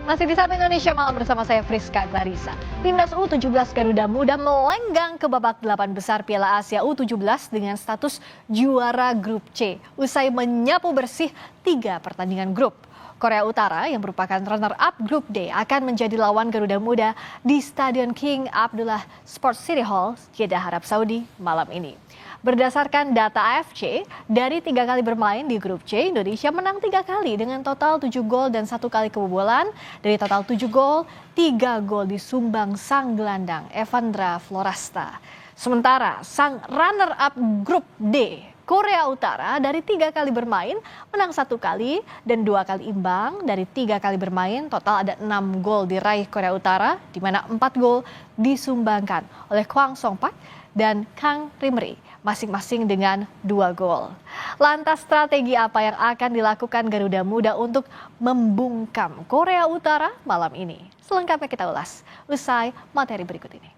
Masih di Sapa Indonesia Malam bersama saya Friska Clarissa. Timnas U17 Garuda Muda melenggang ke babak 8 besar Piala Asia U17 dengan status juara grup C. Usai menyapu bersih 3 pertandingan grup. Korea Utara yang merupakan runner-up grup D akan menjadi lawan Garuda Muda di Stadion King Abdullah Sports City Hall, Jeddah, Arab Saudi malam ini. Berdasarkan data AFC, dari 3 kali bermain di grup C, Indonesia menang 3 kali dengan total 7 gol dan 1 kali kebobolan. Dari total 7 gol, 3 gol disumbang sang gelandang Evandra Florasta. Sementara sang runner-up grup D, Korea Utara, dari 3 kali bermain menang 1 kali dan 2 kali imbang. Dari 3 kali bermain total ada 6 gol diraih Korea Utara, di mana 4 gol disumbangkan oleh Hwang Song-pak dan Kang Rimri, masing-masing dengan 2 gol. Lantas strategi apa yang akan dilakukan Garuda Muda untuk membungkam Korea Utara malam ini? Selengkapnya kita ulas usai materi berikut ini.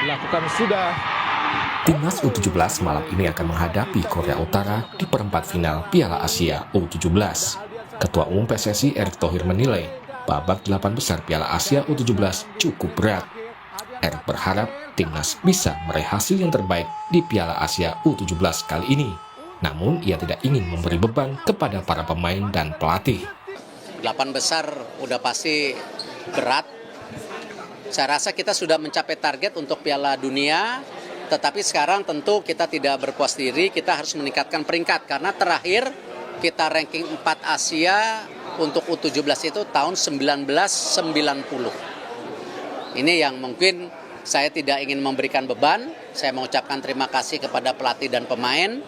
Lakukan sudah. Timnas U17 malam ini akan menghadapi Korea Utara di perempat final Piala Asia U17. Ketua Umum PSSI Erick Thohir menilai babak 8 besar Piala Asia U17 cukup berat. Erick berharap timnas bisa meraih hasil yang terbaik di Piala Asia U17 kali ini. Namun ia tidak ingin memberi beban kepada para pemain dan pelatih. 8 besar udah pasti berat. Saya rasa kita sudah mencapai target untuk Piala Dunia. Tetapi sekarang tentu kita tidak berpuas diri, kita harus meningkatkan peringkat. Karena terakhir kita ranking 4 Asia untuk U17 itu tahun 1990. Ini yang mungkin saya tidak ingin memberikan beban. Saya mengucapkan terima kasih kepada pelatih dan pemain.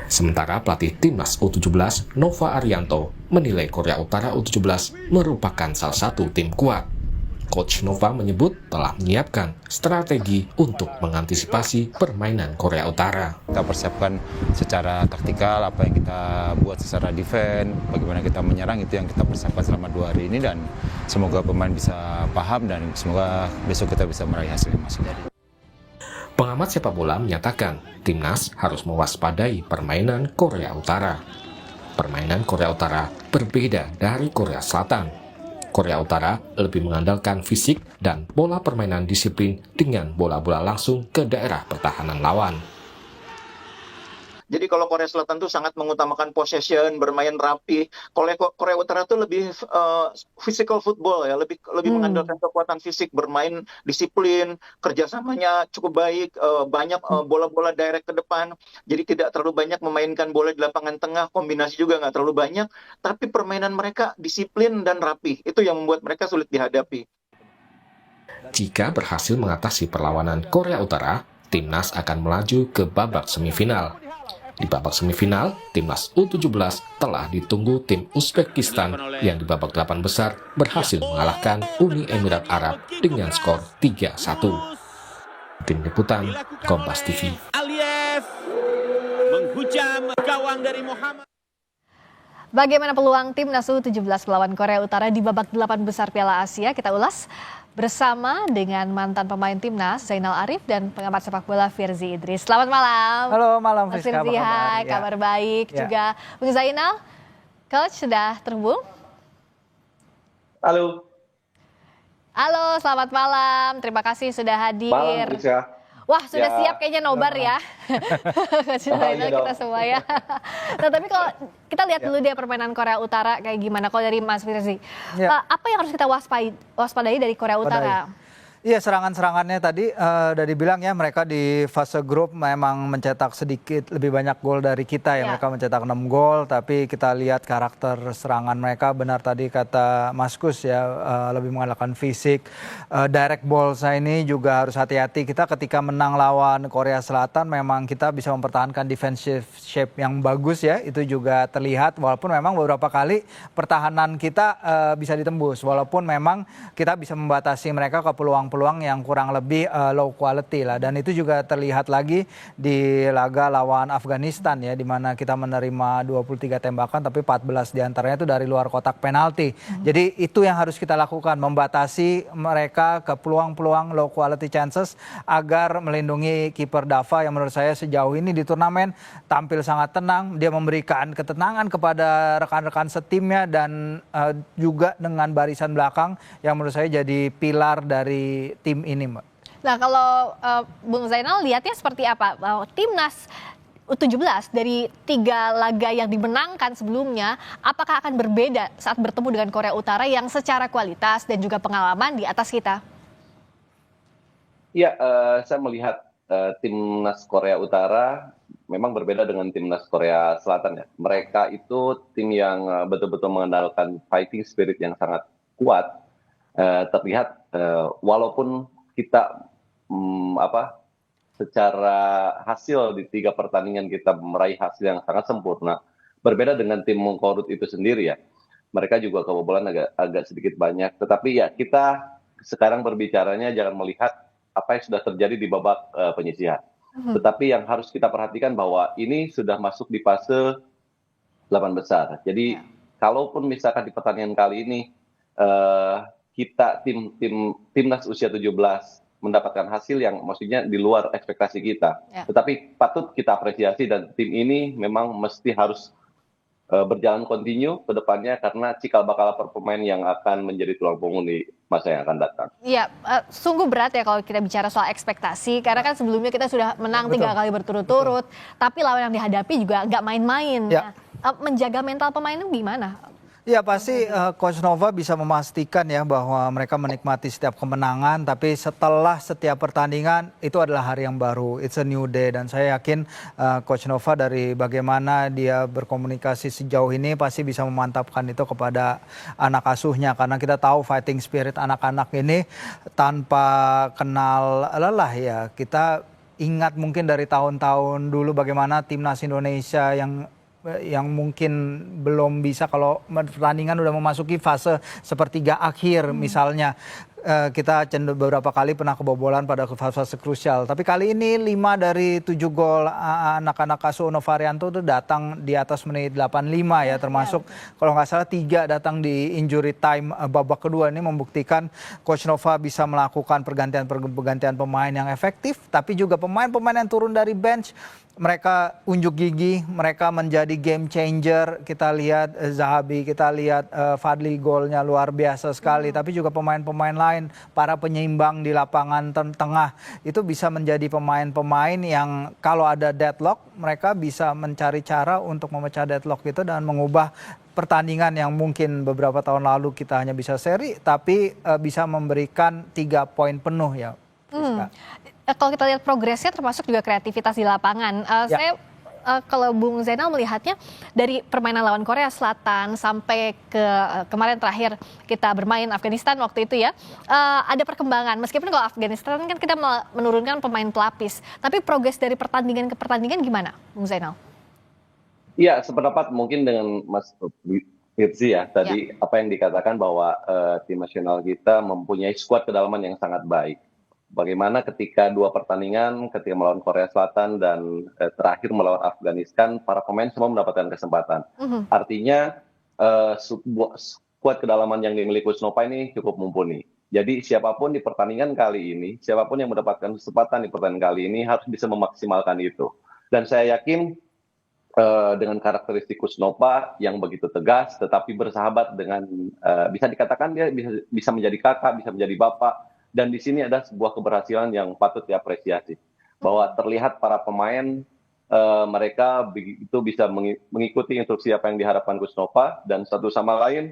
Sementara pelatih Timnas U17 Nova Arianto menilai Korea Utara U17 merupakan salah satu tim kuat. Coach Nova menyebut telah menyiapkan strategi untuk mengantisipasi permainan Korea Utara. Kita persiapkan secara taktikal apa yang kita buat secara defense, bagaimana kita menyerang, itu yang kita persiapkan selama 2 hari ini, dan semoga pemain bisa paham dan semoga besok kita bisa meraih hasil yang masing. Pengamat sepak bola menyatakan timnas harus mewaspadai permainan Korea Utara. Permainan Korea Utara berbeda dari Korea Selatan. Korea Utara lebih mengandalkan fisik dan pola permainan disiplin dengan bola-bola langsung ke daerah pertahanan lawan. Jadi kalau Korea Selatan tuh sangat mengutamakan possession, bermain rapi. Korea Utara tuh lebih physical football ya, lebih mengandalkan kekuatan fisik, bermain disiplin, kerjasamanya cukup baik, banyak bola-bola direct ke depan. Jadi tidak terlalu banyak memainkan bola di lapangan tengah, kombinasi juga nggak terlalu banyak. Tapi permainan mereka disiplin dan rapi, itu yang membuat mereka sulit dihadapi. Jika berhasil mengatasi perlawanan Korea Utara, timnas akan melaju ke babak semifinal. Di babak semifinal, timnas U17 telah ditunggu tim Uzbekistan yang di babak 8 besar berhasil mengalahkan Uni Emirat Arab dengan skor 3-1. Tim Liputan, Kompas TV. Aliyev menghujam gawang dari Muhammad. Bagaimana peluang timnas U17 melawan Korea Utara di babak 8 besar Piala Asia? Kita ulas bersama dengan mantan pemain timnas Zainal Arif dan pengamat sepak bola Firzi Idris. Selamat malam. Halo, malam Mas Friska, Firzi, hai, kabar baik juga. Bung Zainal, Coach sudah terhubung? Halo. Halo, selamat malam. Terima kasih sudah hadir. Malam, Friska. Wah, sudah siap kayaknya nobar ya. Zainal kita semua ya. Nah, tapi kalau kita lihat dulu dia permainan Korea Utara kayak gimana kalau dari Mas Firzi. Apa yang harus kita waspadai dari Korea Utara? Iya, serangan-serangannya tadi udah dibilang ya, mereka di fase grup memang mencetak sedikit lebih banyak gol dari kita ya. Mereka mencetak 6 gol, tapi kita lihat karakter serangan mereka, benar tadi kata Mas Kus ya, lebih mengandalkan fisik. Direct ball-nya ini juga harus hati-hati. Kita ketika menang lawan Korea Selatan memang kita bisa mempertahankan defensive shape yang bagus ya. Itu juga terlihat walaupun memang beberapa kali pertahanan kita bisa ditembus. Walaupun memang kita bisa membatasi mereka ke peluang peluang-peluang yang kurang lebih low quality lah. Dan itu juga terlihat lagi di laga lawan Afghanistan ya, di mana kita menerima 23 tembakan tapi 14 diantaranya itu dari luar kotak penalti. Jadi itu yang harus kita lakukan, membatasi mereka ke peluang-peluang low quality chances agar melindungi kiper Dava yang menurut saya sejauh ini di turnamen tampil sangat tenang. Dia memberikan ketenangan kepada rekan-rekan setimnya dan juga dengan barisan belakang yang menurut saya jadi pilar dari tim ini, Mbak. Nah, kalau Bung Zainal lihatnya seperti apa? Timnas U17 dari 3 laga yang dimenangkan sebelumnya, apakah akan berbeda saat bertemu dengan Korea Utara yang secara kualitas dan juga pengalaman di atas kita? Ya, saya melihat timnas Korea Utara memang berbeda dengan timnas Korea Selatan ya. Mereka itu tim yang betul-betul mengandalkan fighting spirit yang sangat kuat. Terlihat walaupun kita secara hasil di 3 pertandingan kita meraih hasil yang sangat sempurna. Berbeda dengan tim Mengkorut itu sendiri ya. Mereka juga kebobolan agak sedikit banyak. Tetapi ya kita sekarang berbicaranya jangan melihat apa yang sudah terjadi di babak penyisihan. Tetapi yang harus kita perhatikan bahwa ini sudah masuk di fase 8 besar. Jadi kalaupun misalkan di pertandingan kali ini kita timnas usia 17 mendapatkan hasil yang maksudnya di luar ekspektasi kita. Tetapi patut kita apresiasi dan tim ini memang mesti harus berjalan kontinu ke depannya karena cikal bakal pemain yang akan menjadi tulang punggung di masa yang akan datang. Iya, sungguh berat ya kalau kita bicara soal ekspektasi karena kan sebelumnya kita sudah menang 3 kali berturut-turut, tapi lawan yang dihadapi juga nggak main-main. Ya. Nah, menjaga mental pemain itu gimana? Ya pasti Coach Nova bisa memastikan ya bahwa mereka menikmati setiap kemenangan, tapi setelah setiap pertandingan itu adalah hari yang baru, it's a new day. Dan saya yakin Coach Nova dari bagaimana dia berkomunikasi sejauh ini pasti bisa memantapkan itu kepada anak asuhnya. Karena kita tahu fighting spirit anak-anak ini tanpa kenal lelah ya. Kita ingat mungkin dari tahun-tahun dulu bagaimana timnas Indonesia yang mungkin belum bisa kalau pertandingan udah memasuki fase sepertiga akhir misalnya. Kita beberapa kali pernah kebobolan pada fase krusial. Tapi kali ini 5 dari 7 gol anak-anak asuh Novarianto itu datang di atas menit 85 ya. Termasuk kalau nggak salah 3 datang di injury time babak kedua. Ini membuktikan Coach Nova bisa melakukan pergantian pemain yang efektif. Tapi juga pemain-pemain yang turun dari bench mereka unjuk gigi, mereka menjadi game changer. Kita lihat Zahabi, kita lihat Fadli golnya luar biasa sekali. Tapi juga pemain-pemain lain, para penyeimbang di lapangan tengah itu bisa menjadi pemain-pemain yang kalau ada deadlock mereka bisa mencari cara untuk memecah deadlock itu dan mengubah pertandingan yang mungkin beberapa tahun lalu kita hanya bisa seri tapi bisa memberikan 3 poin penuh ya. Kalau kita lihat progresnya termasuk juga kreativitas di lapangan. Saya kalau Bung Zainal melihatnya dari permainan lawan Korea Selatan sampai ke kemarin terakhir kita bermain Afghanistan waktu itu ya, ada perkembangan. Meskipun kalau Afghanistan kan kita menurunkan pemain pelapis, tapi progres dari pertandingan ke pertandingan gimana, Bung Zainal? Iya, sependapat mungkin dengan Mas Firzi ya. Tadi apa yang dikatakan bahwa tim nasional kita mempunyai skuad kedalaman yang sangat baik. Bagaimana ketika 2 pertandingan, ketika melawan Korea Selatan dan terakhir melawan Afghanistan, para pemain semua mendapatkan kesempatan. Artinya skuad kedalaman yang dimiliki Coach Nova ini cukup mumpuni. Jadi siapapun di pertandingan kali ini, siapapun yang mendapatkan kesempatan di pertandingan kali ini harus bisa memaksimalkan itu. Dan saya yakin dengan karakteristik Coach Nova yang begitu tegas, tetapi bersahabat dengan bisa dikatakan dia bisa menjadi kakak, bisa menjadi bapak. Dan di sini ada sebuah keberhasilan yang patut diapresiasi. Bahwa terlihat para pemain mereka begitu bisa mengikuti instruksi apa yang diharapkan Coach Nova. Dan satu sama lain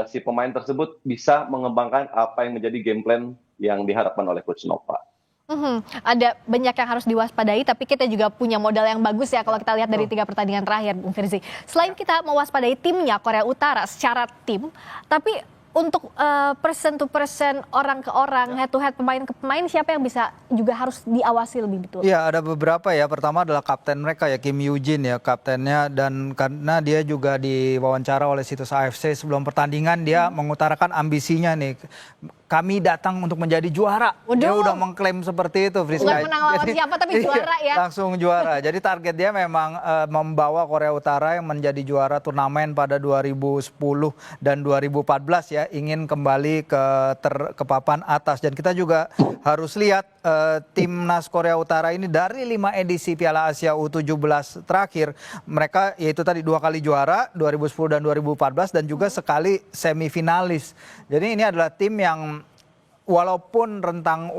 si pemain tersebut bisa mengembangkan apa yang menjadi game plan yang diharapkan oleh Coach Nova. Ada banyak yang harus diwaspadai, tapi kita juga punya modal yang bagus ya kalau kita lihat dari 3 pertandingan terakhir, Bung Firzi. Selain kita mewaspadai timnya Korea Utara secara tim, tapi untuk person to person, orang ke orang, head to head, pemain ke pemain, siapa yang bisa juga harus diawasi lebih betul? Ya, ada beberapa ya. Pertama adalah kapten mereka ya, Kim Yoo-jin ya, kaptennya. Dan karena dia juga diwawancara oleh situs AFC sebelum pertandingan, dia mengutarakan ambisinya nih. kami datang untuk menjadi juara. Dia Waduh. udah mengklaim seperti itu, Friska. Bukan menang lawan siapa, tapi juara ya. Langsung juara. Jadi target dia memang membawa Korea Utara yang menjadi juara turnamen pada 2010 dan 2014 ya, ingin kembali ke papan atas. Dan kita juga harus lihat timnas Korea Utara ini dari 5 edisi Piala Asia U17 terakhir, mereka yaitu tadi 2 kali juara 2010 dan 2014 dan juga sekali semifinalis. Jadi ini adalah tim yang walaupun rentang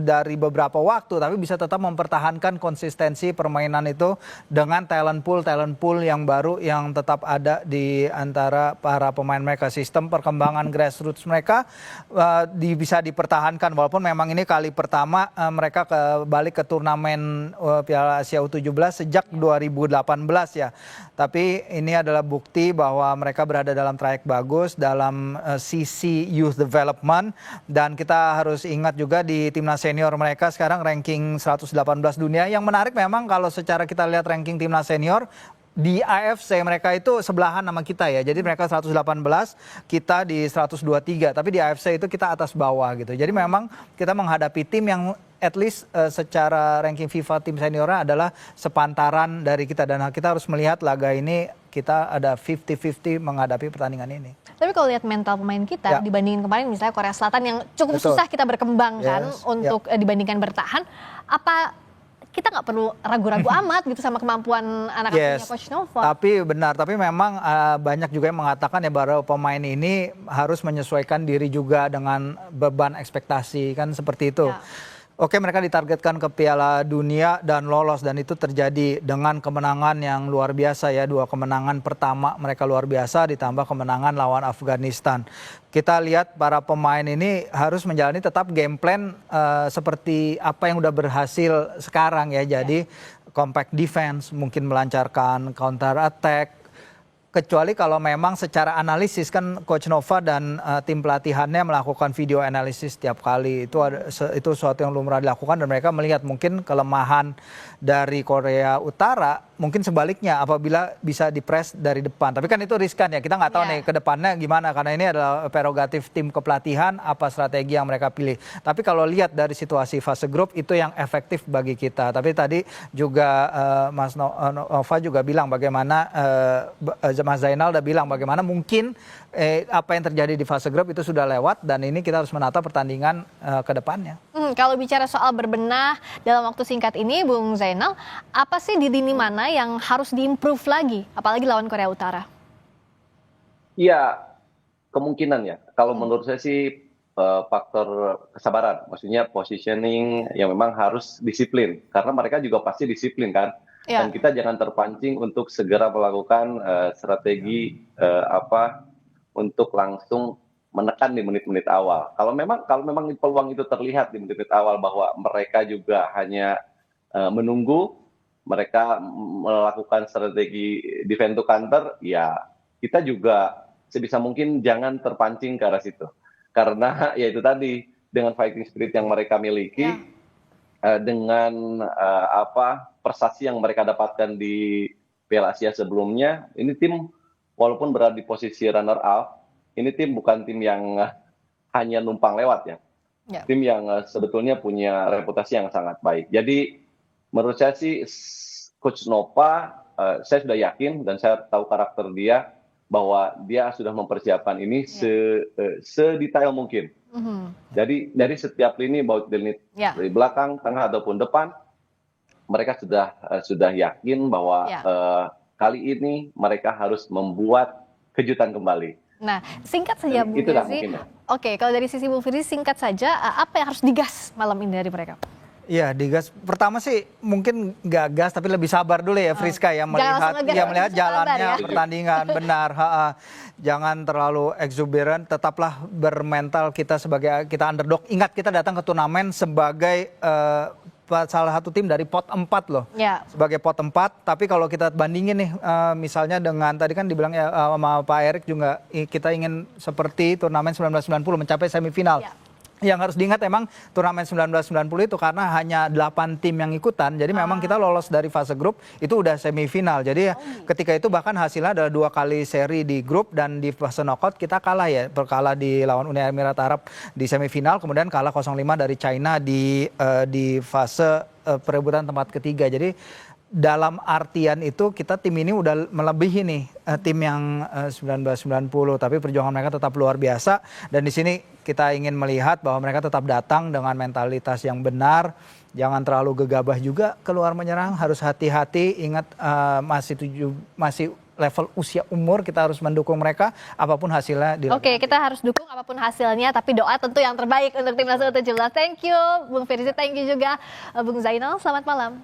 dari beberapa waktu, tapi bisa tetap mempertahankan konsistensi permainan itu dengan talent pool yang baru yang tetap ada di antara para pemain mereka. Sistem perkembangan grassroots mereka bisa dipertahankan walaupun memang ini kali pertama mereka balik ke turnamen Piala Asia U17 sejak 2018 ya. Tapi ini adalah bukti bahwa mereka berada dalam trayek bagus dalam sisi youth development. Dan kita harus ingat juga di timnas senior mereka sekarang ranking 118 dunia. Yang menarik memang kalau secara kita lihat ranking timnas senior di AFC mereka itu sebelahan sama kita ya. Jadi mereka 118, kita di 123. Tapi di AFC itu kita atas bawah gitu. Jadi memang kita menghadapi tim yang at least secara ranking FIFA tim seniornya adalah sepantaran dari kita. Dan kita harus melihat laga ini kita ada 50-50 menghadapi pertandingan ini. Tapi kalau lihat mental pemain kita dibandingin kemarin misalnya Korea Selatan yang cukup susah kita berkembang kan untuk dibandingkan bertahan, apa kita nggak perlu ragu-ragu amat gitu sama kemampuan anak asuhnya Coach Nova? Tapi benar, tapi memang banyak juga yang mengatakan ya bahwa pemain ini harus menyesuaikan diri juga dengan beban ekspektasi kan seperti itu. Oke, mereka ditargetkan ke Piala Dunia dan lolos, dan itu terjadi dengan kemenangan yang luar biasa ya. 2 kemenangan pertama mereka luar biasa ditambah kemenangan lawan Afghanistan. Kita lihat para pemain ini harus menjalani tetap game plan seperti apa yang udah berhasil sekarang ya. Jadi compact defense, mungkin melancarkan counter attack. Kecuali kalau memang secara analisis kan Coach Nova dan tim pelatihannya melakukan video analisis setiap kali. Itu sesuatu yang lumrah dilakukan dan mereka melihat mungkin kelemahan dari Korea Utara mungkin sebaliknya apabila bisa dipres dari depan. Tapi kan itu riskan ya, kita nggak tahu nih ke depannya gimana karena ini adalah prerogatif tim kepelatihan apa strategi yang mereka pilih. Tapi kalau lihat dari situasi fase grup itu yang efektif bagi kita. Tapi tadi juga Mas Nova juga bilang bagaimana Mas Zainal udah bilang bagaimana mungkin apa yang terjadi di fase grup itu sudah lewat dan ini kita harus menata pertandingan ke depannya. Kalau bicara soal berbenah dalam waktu singkat ini, Bung Zainal, apa sih di lini mana yang harus diimprove lagi, apalagi lawan Korea Utara? Iya, kemungkinan ya. Kalau menurut saya sih faktor kesabaran, maksudnya positioning yang memang harus disiplin, karena mereka juga pasti disiplin kan. Dan kita jangan terpancing untuk segera melakukan strategi untuk langsung menekan di menit-menit awal. Kalau memang peluang itu terlihat di menit-menit awal bahwa mereka juga hanya menunggu, mereka melakukan strategi defend to counter, ya kita juga sebisa mungkin jangan terpancing ke arah situ. Karena ya itu tadi, dengan fighting spirit yang mereka miliki, dengan prestasi yang mereka dapatkan di Piala Asia sebelumnya, ini tim walaupun berada di posisi runner up, ini tim bukan tim yang hanya numpang lewat ya. Tim yang sebetulnya punya reputasi yang sangat baik. Jadi menurut saya sih Coach Nova, saya sudah yakin dan saya tahu karakter dia bahwa dia sudah mempersiapkan ini sedetail mungkin. Jadi dari setiap lini baik dari belakang, tengah ataupun depan, mereka sudah yakin bahwa kali ini mereka harus membuat kejutan kembali. Nah, singkat saja Bu Firzi. Oke, kalau dari sisi Bu Firzi singkat saja, apa yang harus digas malam ini dari mereka? Iya, digas. Pertama sih mungkin nggak gas tapi lebih sabar dulu ya Friska ya melihat jalannya pertandingan benar. Jangan terlalu exuberant, tetaplah bermental kita sebagai kita underdog. Ingat kita datang ke turnamen sebagai salah satu tim dari pot 4 loh. Sebagai pot 4, tapi kalau kita bandingin nih misalnya dengan tadi kan dibilang ya sama Pak Erik juga kita ingin seperti turnamen 1990 mencapai semifinal. yang harus diingat emang turnamen 1990 itu karena hanya 8 tim yang ikutan. Jadi memang kita lolos dari fase grup itu udah semifinal. Jadi ketika itu bahkan hasilnya adalah 2 kali seri di grup dan di fase knockout kita kalah ya. Kalah di lawan Uni Emirat Arab di semifinal, kemudian kalah 0-5 dari China di fase perebutan tempat ketiga. Jadi dalam artian itu kita tim ini udah melebihi nih tim yang 1990, tapi perjuangan mereka tetap luar biasa dan di sini kita ingin melihat bahwa mereka tetap datang dengan mentalitas yang benar, jangan terlalu gegabah juga keluar menyerang, harus hati-hati, ingat masih level usia umur, kita harus mendukung mereka apapun hasilnya. Oke, kita harus dukung apapun hasilnya, tapi doa tentu yang terbaik untuk timnas U17. Thank you Bung Firzi, thank you juga Bung Zainal, selamat malam.